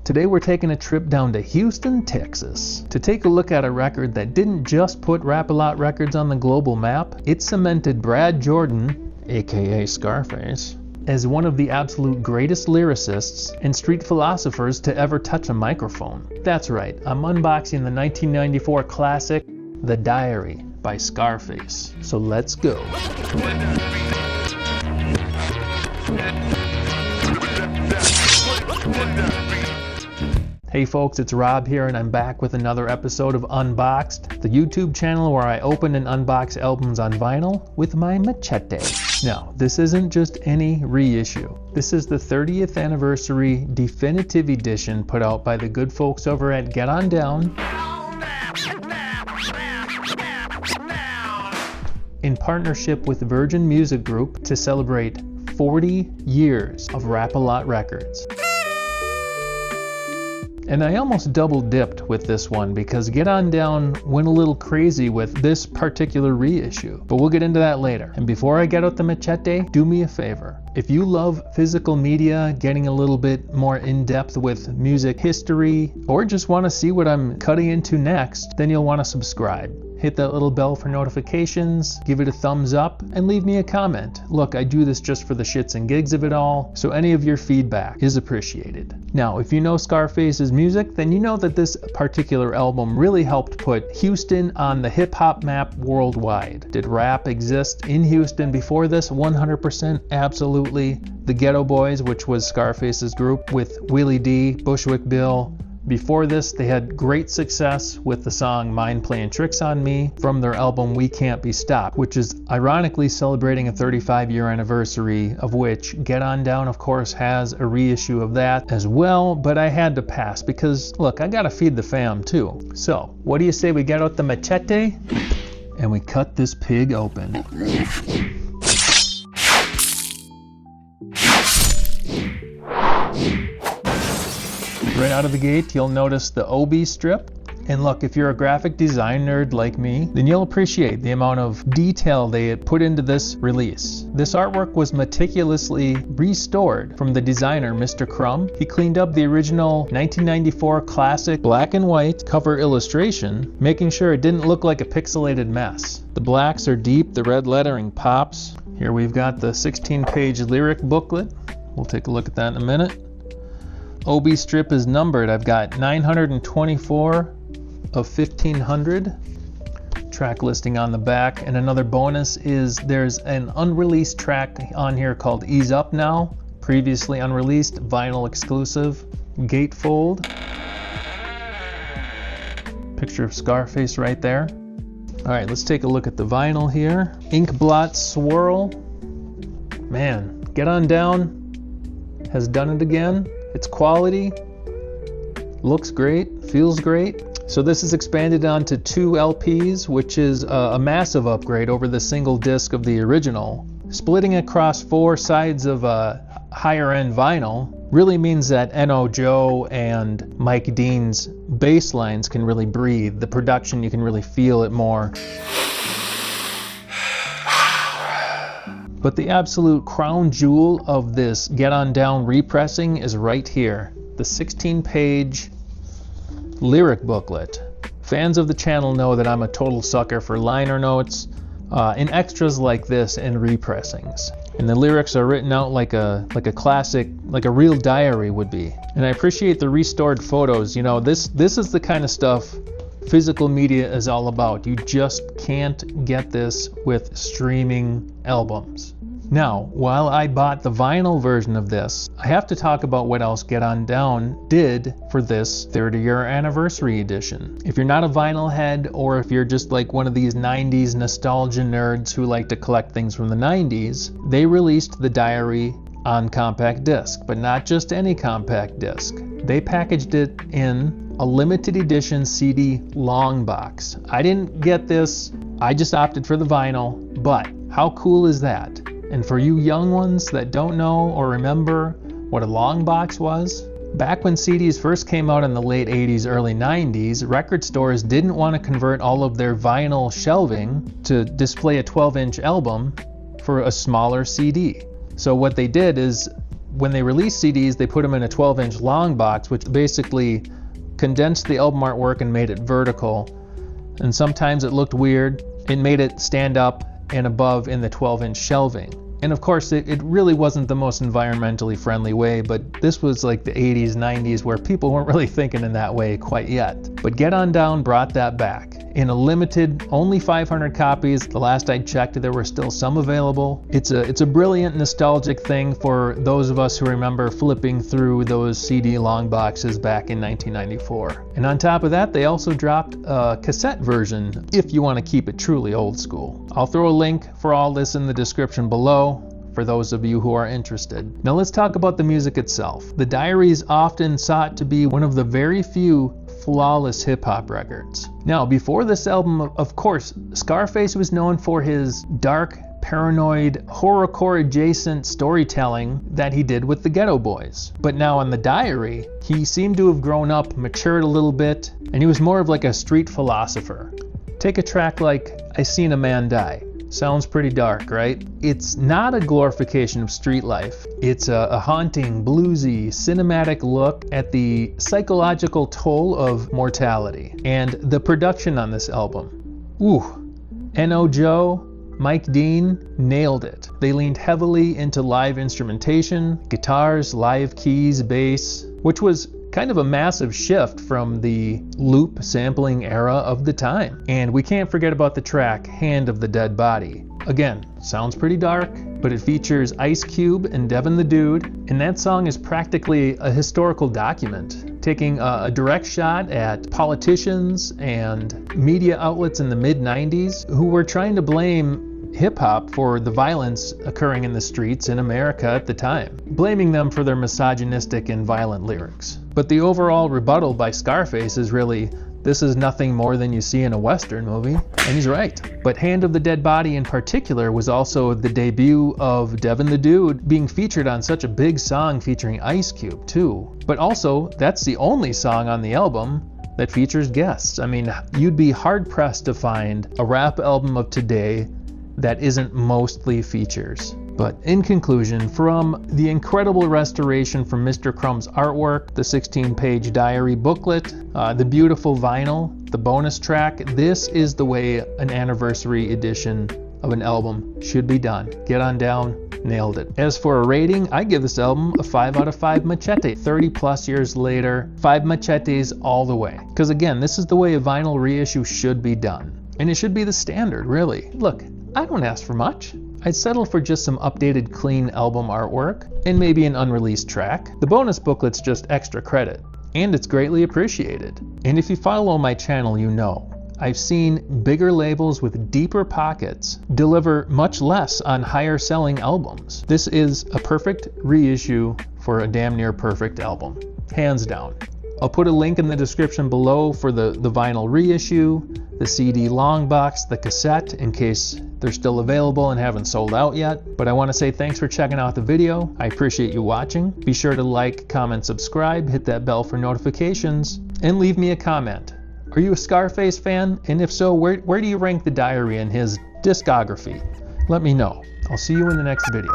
Today we're taking a trip down to Houston, Texas to take a look at a record that didn't just put Rap-A-Lot Records on the global map, it cemented Brad Jordan, aka Scarface, as one of the absolute greatest lyricists and street philosophers to ever touch a microphone. That's right, I'm unboxing the 1994 classic, The Diary by Scarface. So let's go. Hey folks, it's Rob here and I'm back with another episode of Unboxed, the YouTube channel where I open and unbox albums on vinyl with my Machete. Now, this isn't just any reissue. This is the 30th anniversary definitive edition put out by the good folks over at Get On Down in partnership with Virgin Music Group to celebrate 40 years of Rap-A-Lot Records. And I almost double dipped with this one because Get On Down went a little crazy with this particular reissue, but we'll get into that later. And before I get out the Machete, do me a favor. If you love physical media, getting a little bit more in depth with music history, or just want to see what I'm cutting into next, then you'll want to subscribe. Hit that little bell for notifications, give it a thumbs up, and leave me a comment. Look, I do this just for the shits and gigs of it all, so any of your feedback is appreciated. Now, if you know Scarface's music, then you know that this particular album really helped put Houston on the hip-hop map worldwide. Did rap exist in Houston before this? 100%, absolutely. The Geto Boys, which was Scarface's group, with Willie D, Bushwick Bill. Before this, they had great success with the song Mind Playing Tricks on Me from their album We Can't Be Stopped, which is ironically celebrating a 35-year anniversary, of which Get On Down, of course, has a reissue of that as well, but I had to pass because, look, I gotta feed the fam too. So, what do you say we get out the Machete and we cut this pig open? Right out of the gate, you'll notice the OB strip. And look, if you're a graphic design nerd like me, then you'll appreciate the amount of detail they had put into this release. This artwork was meticulously restored from the designer, Mr. Krum. He cleaned up the original 1994 classic black and white cover illustration, making sure it didn't look like a pixelated mess. The blacks are deep, the red lettering pops. Here we've got the 16-page lyric booklet. We'll take a look at that in a minute. OB strip is numbered. I've got 924 of 1500. Track listing on the back. And another bonus is there's an unreleased track on here called Ease Up Now. Previously unreleased, vinyl exclusive. Gatefold. Picture of Scarface right there. Alright, let's take a look at the vinyl here. Ink Blot Swirl. Man, Get On Down has done it again. It's quality, looks great, feels great. So this is expanded onto 2 LPs, which is a massive upgrade over the single disc of the original. Splitting across 4 sides of a higher end vinyl really means that N.O. Joe and Mike Dean's bass lines can really breathe. The production, you can really feel it more. But the absolute crown jewel of this Get On Down repressing is right here. The 16-page lyric booklet. Fans of the channel know that I'm a total sucker for liner notes and extras like this and repressings. And the lyrics are written out like a classic, like a real diary would be. And I appreciate the restored photos. You know, this is the kind of stuff physical media is all about. You just can't get this with streaming albums. Now, while I bought the vinyl version of this, I have to talk about what else Get On Down did for this 30-year anniversary edition. If you're not a vinyl head, or if you're just like one of these 90s nostalgia nerds who like to collect things from the 90s, they released The Diary on compact disc, but not just any compact disc. They packaged it in a limited edition CD Longbox. I didn't get this, I just opted for the vinyl, but how cool is that? And for you young ones that don't know or remember what a Longbox was, back when CDs first came out in the late 80s, early 90s, record stores didn't want to convert all of their vinyl shelving to display a 12-inch album for a smaller CD. So what they did is when they released CDs, they put them in a 12-inch long box, which basically condensed the album artwork and made it vertical. And sometimes it looked weird. It made it stand up and above in the 12-inch shelving. And of course, it really wasn't the most environmentally friendly way, but this was like the 80s, 90s, where people weren't really thinking in that way quite yet. But Get On Down brought that back. In a limited, only 500 copies. The last I checked, there were still some available. It's a brilliant, nostalgic thing for those of us who remember flipping through those CD Longboxes back in 1994. And on top of that, they also dropped a cassette version, if you want to keep it truly old school. I'll throw a link for all this in the description below for those of you who are interested. Now let's talk about the music itself. The Diary is often sought to be one of the very few flawless hip-hop records. Now, before this album, of course, Scarface was known for his dark, paranoid, horrorcore adjacent storytelling that he did with the Geto Boys. But now on the Diary, he seemed to have grown up, matured a little bit, and he was more of like a street philosopher. Take a track like I Seen a Man Die. Sounds pretty dark, right? It's not a glorification of street life. It's a haunting, bluesy, cinematic look at the psychological toll of mortality. And the production on this album, N.O. Joe, Mike Dean nailed it. They leaned heavily into live instrumentation, guitars, live keys, bass, which was kind of a massive shift from the loop sampling era of the time. And we can't forget about the track Hand of the Dead Body. Again, sounds pretty dark, but it features Ice Cube and Devin the Dude, and that song is practically a historical document, taking a direct shot at politicians and media outlets in the mid-90s who were trying to blame hip-hop for the violence occurring in the streets in America at the time, blaming them for their misogynistic and violent lyrics. But the overall rebuttal by Scarface is really, this is nothing more than you see in a Western movie, and he's right. But Hand of the Dead Body in particular was also the debut of Devin the Dude being featured on such a big song featuring Ice Cube too. But also, that's the only song on the album that features guests. I mean, you'd be hard-pressed to find a rap album of today that isn't mostly features. But in conclusion, from the incredible restoration from Mr. Krum's artwork, the 16-page diary booklet, the beautiful vinyl, the bonus track, this is the way an anniversary edition of an album should be done. Get On Down nailed it. As for a rating, I give this album a 5 out of 5 Machete. 30 plus years later, 5 Machetes all the way. Because again, this is the way a vinyl reissue should be done. And it should be the standard, really. Look, I don't ask for much. I'd settle for just some updated, clean album artwork, and maybe an unreleased track. The bonus booklet's just extra credit, and it's greatly appreciated. And if you follow my channel, you know, I've seen bigger labels with deeper pockets deliver much less on higher selling albums. This is a perfect reissue for a damn near perfect album, hands down. I'll put a link in the description below for the vinyl reissue, the CD Longbox, the cassette, in case they're still available and haven't sold out yet. But I want to say thanks for checking out the video. I appreciate you watching. Be sure to like, comment, subscribe, hit that bell for notifications, and leave me a comment. Are you a Scarface fan? And if so, where do you rank the Diary in his discography? Let me know. I'll see you in the next video.